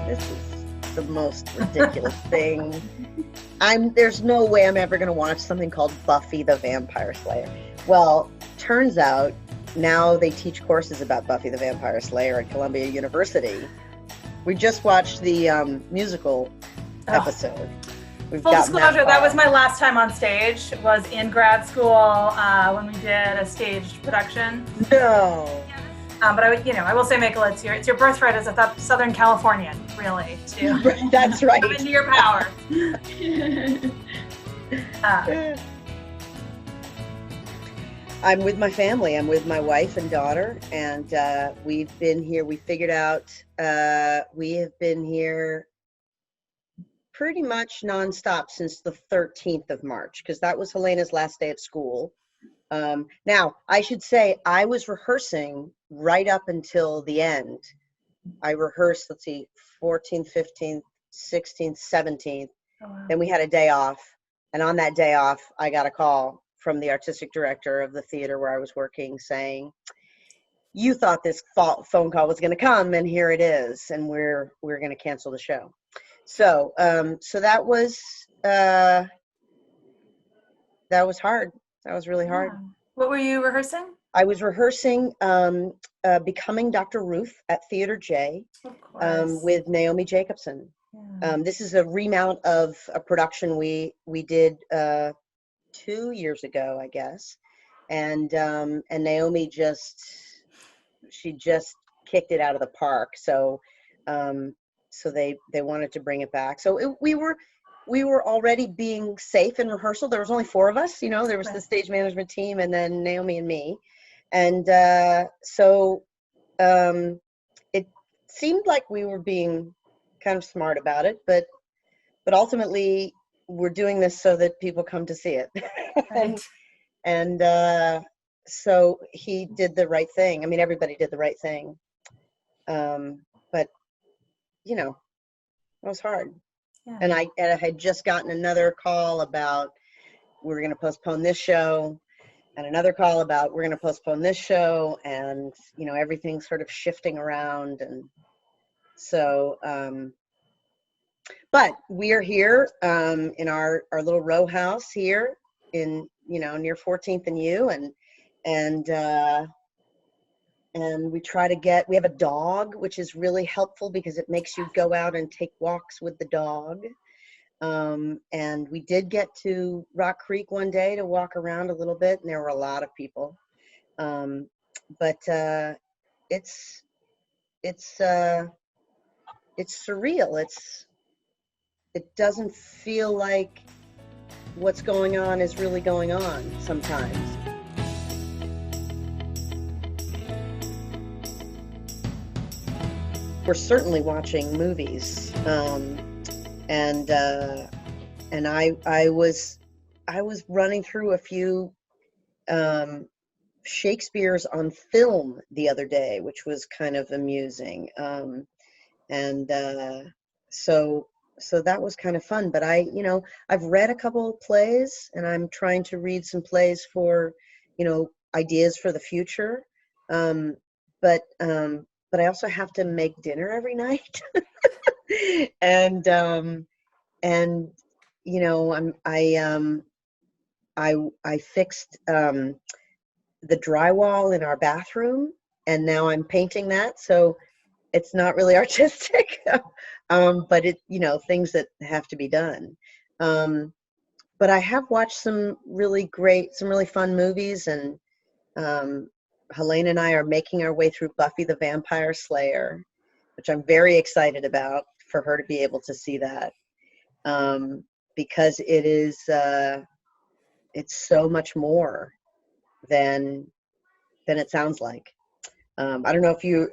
This is the most ridiculous thing. There's no way I'm ever going to watch something called Buffy the Vampire Slayer. Well, turns out now they teach courses about Buffy the Vampire Slayer at Columbia University. We just watched the musical episode. Full disclosure, that was my last time on stage, was in grad school when we did a staged production. No. But I will say, Michael, it's your birthright as a Southern Californian, really. That's right. Come into your power. I'm with my family. I'm with my wife and daughter, and we've been here. We figured out we have been here pretty much nonstop since the 13th of March, because that was Helena's last day at school. Now, I should say I was rehearsing right up until the end. I rehearsed, 14th, 15th, 16th, 17th. Oh, wow. Then we had a day off. And on that day off, I got a call from the artistic director of the theater where I was working saying, you thought this phone call was going to come, and here it is. And we're going to cancel the show. So that was hard. That was really hard. Yeah. What were you rehearsing? I was rehearsing Becoming Dr. Ruth at Theater J with Naomi Jacobson. Yeah. This is a remount of a production we did 2 years ago, I guess. And Naomi just kicked it out of the park. So they wanted to bring it back. So we were already being safe in rehearsal. There was only 4 of us, there was the stage management team and then Naomi and me. And so it seemed like we were being kind of smart about it, but ultimately we're doing this so that people come to see it. Right. and so he did the right thing. I mean, everybody did the right thing. But it was hard. Yeah. And I had just gotten another call about we're going to postpone this show, and another call about we're going to postpone this show, and everything's sort of shifting around, and so but we are here in our little row house here in near 14th and U, and we try to we have a dog, which is really helpful because it makes you go out and take walks with the dog. And we did get to Rock Creek one day to walk around a little bit, and there were a lot of people. But it's surreal. It doesn't feel like what's going on is really going on sometimes. We're certainly watching movies, and I was running through a few Shakespeare's on film the other day, which was kind of amusing, so that was kind of fun. But I've read a couple of plays, and I'm trying to read some plays for ideas for the future, but I also have to make dinner every night. and I fixed the drywall in our bathroom, and now I'm painting that, so it's not really artistic. But it things that have to be done. But I have watched some really fun movies, and Helene and I are making our way through Buffy the Vampire Slayer, which I'm very excited about for her to be able to see that, because it is it's so much more than it sounds like. I don't know if you,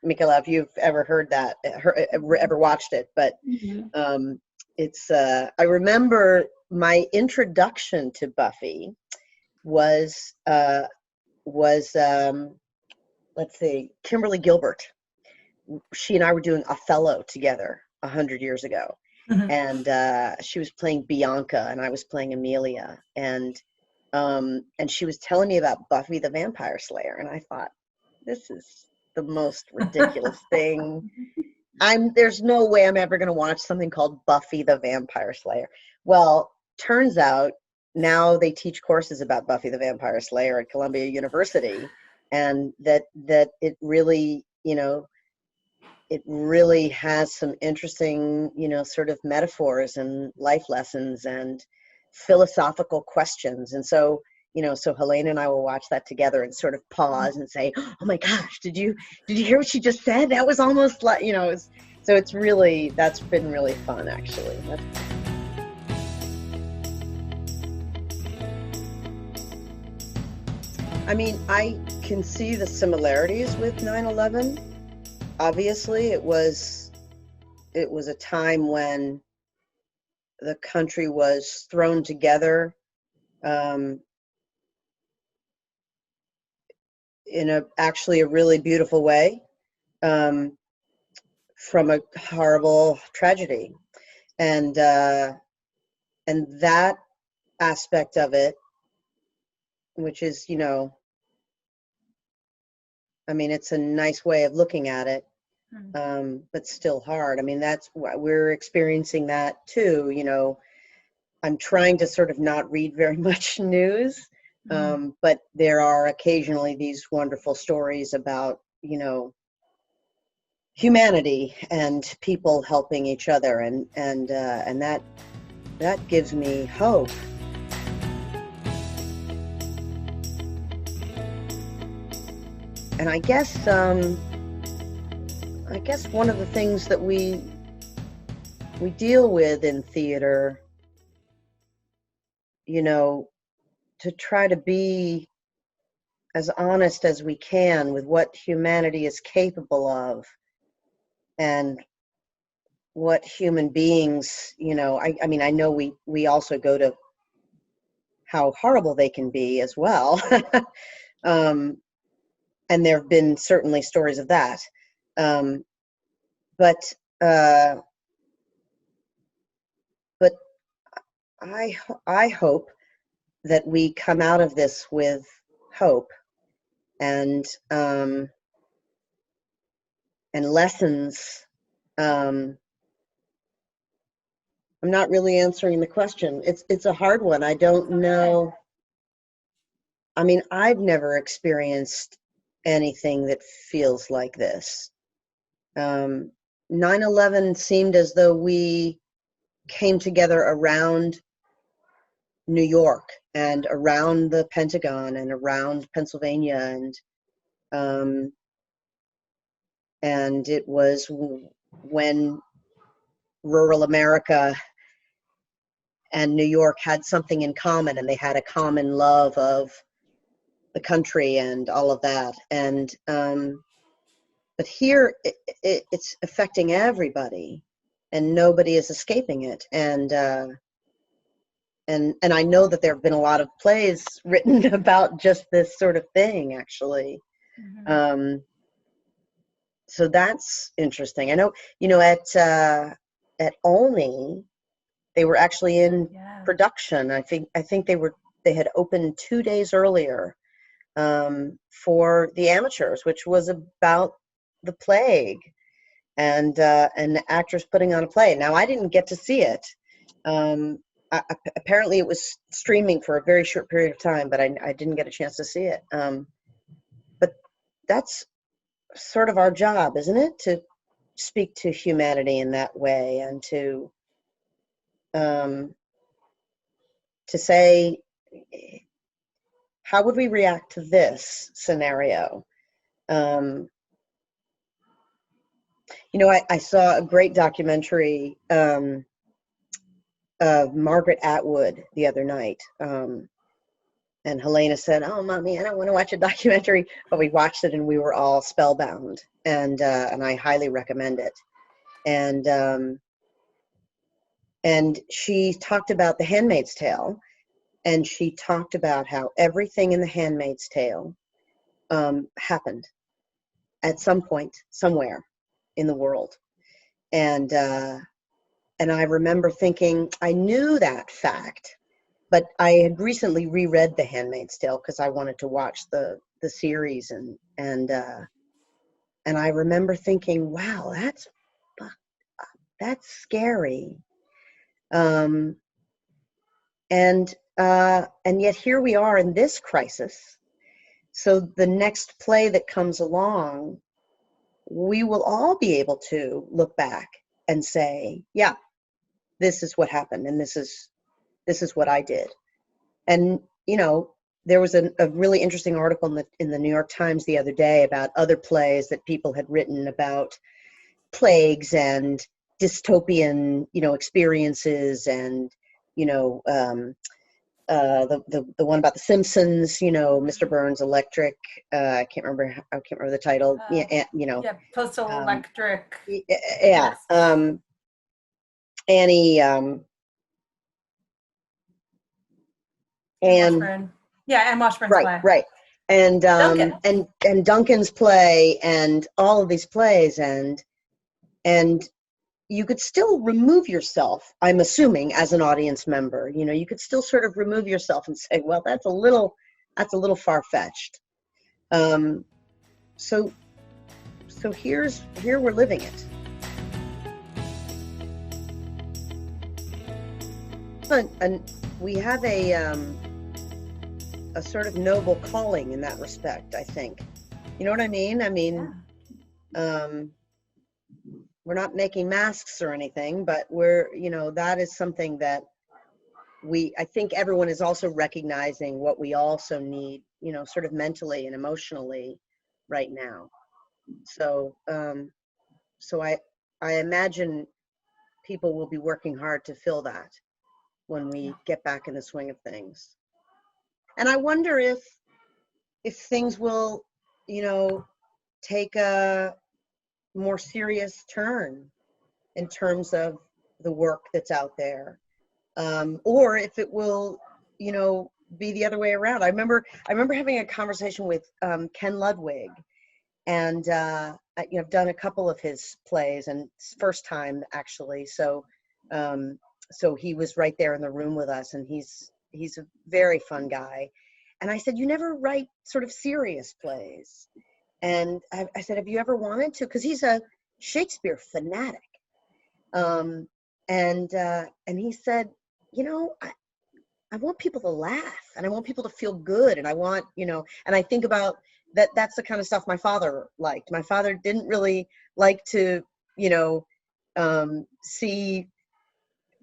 Michaela, if you've ever heard that, ever watched it, but it's. I remember my introduction to Buffy was let's see, Kimberly Gilbert. She and I were doing Othello together 100 years ago, and she was playing Bianca and I was playing Amelia, and she was telling me about Buffy the Vampire Slayer, and I thought, this is the most ridiculous thing There's no way I'm ever going to watch something called Buffy the Vampire Slayer. Well, turns out now they teach courses about Buffy the Vampire Slayer at Columbia University, and that it really, it really has some interesting, sort of metaphors and life lessons and philosophical questions. And so, so Helene and I will watch that together and sort of pause and say, "Oh my gosh, did you hear what she just said? That was almost like, so it's really, that's been really fun, actually. I mean, I can see the similarities with 9/11. Obviously, it was a time when the country was thrown together in actually a really beautiful way from a horrible tragedy, and that aspect of it, which is, I mean, it's a nice way of looking at it, but still hard. I mean, that's why we're experiencing that too. I'm trying to sort of not read very much news, but there are occasionally these wonderful stories about, humanity and people helping each other, and that gives me hope. And I guess one of the things that we deal with in theater, to try to be as honest as we can with what humanity is capable of and what human beings, I mean, I know we also go to how horrible they can be as well. And there have been certainly stories of that. But I hope that we come out of this with hope and lessons. I'm not really answering the question. It's a hard one. I don't know. I mean, I've never experienced anything that feels like this. 9/11 seemed as though we came together around New York and around the Pentagon and around Pennsylvania, and it was when rural America and New York had something in common, and they had a common love of the country and all of that. And but here it's affecting everybody, and nobody is escaping it. And I know that there have been a lot of plays written about just this sort of thing, actually. So that's interesting. I know, at Olney, they were actually in production. I think they had opened 2 days earlier for the amateurs, which was about the plague and actors putting on a play. Now, I didn't get to see it. Apparently it was streaming for a very short period of time, but I didn't get a chance to see it. But that's sort of our job, isn't it? To speak to humanity in that way, and to say, how would we react to this scenario? I saw a great documentary of Margaret Atwood the other night. And Helena said, "Oh, Mommy, I don't want to watch a documentary," but we watched it and we were all spellbound. And I highly recommend it. And she talked about The Handmaid's Tale, and she talked about how everything in The Handmaid's Tale happened at some point, somewhere in the world. And I remember thinking, I knew that fact, but I had recently reread The Handmaid's Tale because I wanted to watch the series, and I remember thinking, wow, that's scary. And yet here we are in this crisis. So the next play that comes along, we will all be able to look back and say, yeah, this is what happened, and this is what I did. And there was a really interesting article in the New York Times the other day about other plays that people had written about plagues and dystopian, experiences, and the one about the Simpsons, Mr. Burns' Electric. I can't remember the title. Post-electric. Yeah. Annie. And Washburn. Yeah, and Washburn's play. Right. And Duncan. and Duncan's play, and all of these plays, and you could still remove yourself, I'm assuming, as an audience member. You could still sort of remove yourself and say, well, that's a little far-fetched. So here we're living it. And we have a sort of noble calling in that respect, I think. You know what I mean? We're not making masks or anything, but that is something that I think everyone is also recognizing what we also need, sort of mentally and emotionally right now. So I imagine people will be working hard to fill that when we get back in the swing of things. And I wonder if things will, take a more serious turn in terms of the work that's out there, or if it will, be the other way around. I remember having a conversation with Ken Ludwig, and I've done a couple of his plays, and it's first time actually. So he was right there in the room with us, and he's a very fun guy. And I said, you never write sort of serious plays? And I said, have you ever wanted to? Because he's a Shakespeare fanatic. And he said, I want people to laugh, and I want people to feel good, and I want, and I think about that's the kind of stuff my father liked. My father didn't really like to, see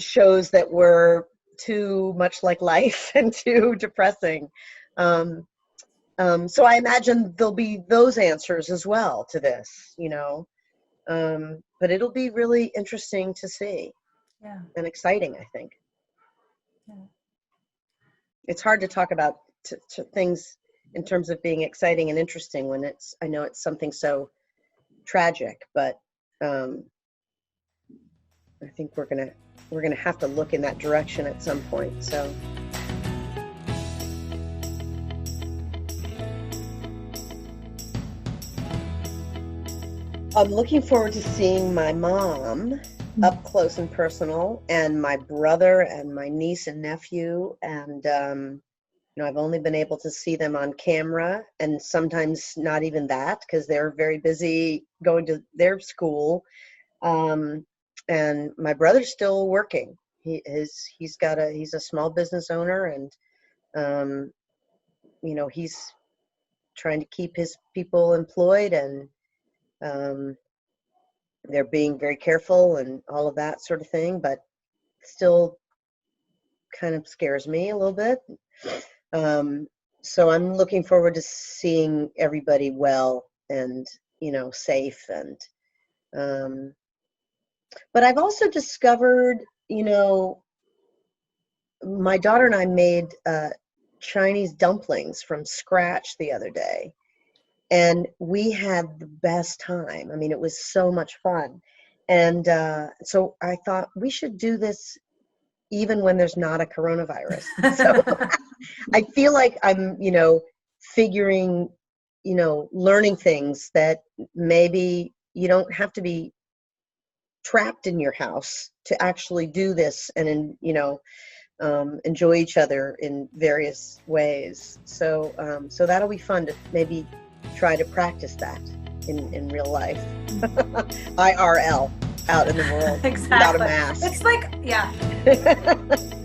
shows that were too much like life and too depressing. So I imagine there'll be those answers as well to this, but it'll be really interesting to see. Yeah. And exciting, I think. Yeah. It's hard to talk about things in terms of being exciting and interesting when I know it's something so tragic, but I think we're gonna have to look in that direction at some point. So. I'm looking forward to seeing my mom up close and personal, and my brother and my niece and nephew. And, I've only been able to see them on camera, and sometimes not even that, because they're very busy going to their school. And my brother's still working. He's a small business owner, and, he's trying to keep his people employed, and they're being very careful and all of that sort of thing, but still kind of scares me a little bit. So I'm looking forward to seeing everybody well and, safe. And, but I've also discovered, my daughter and I made Chinese dumplings from scratch the other day. And we had the best time. I mean, it was so much fun. And so I thought we should do this even when there's not a coronavirus. So I feel like I'm, figuring, learning things that maybe you don't have to be trapped in your house to actually do this and, enjoy each other in various ways. So that'll be fun to maybe try to practice that in real life. IRL. out in the world Exactly. without a mask. It's like, yeah.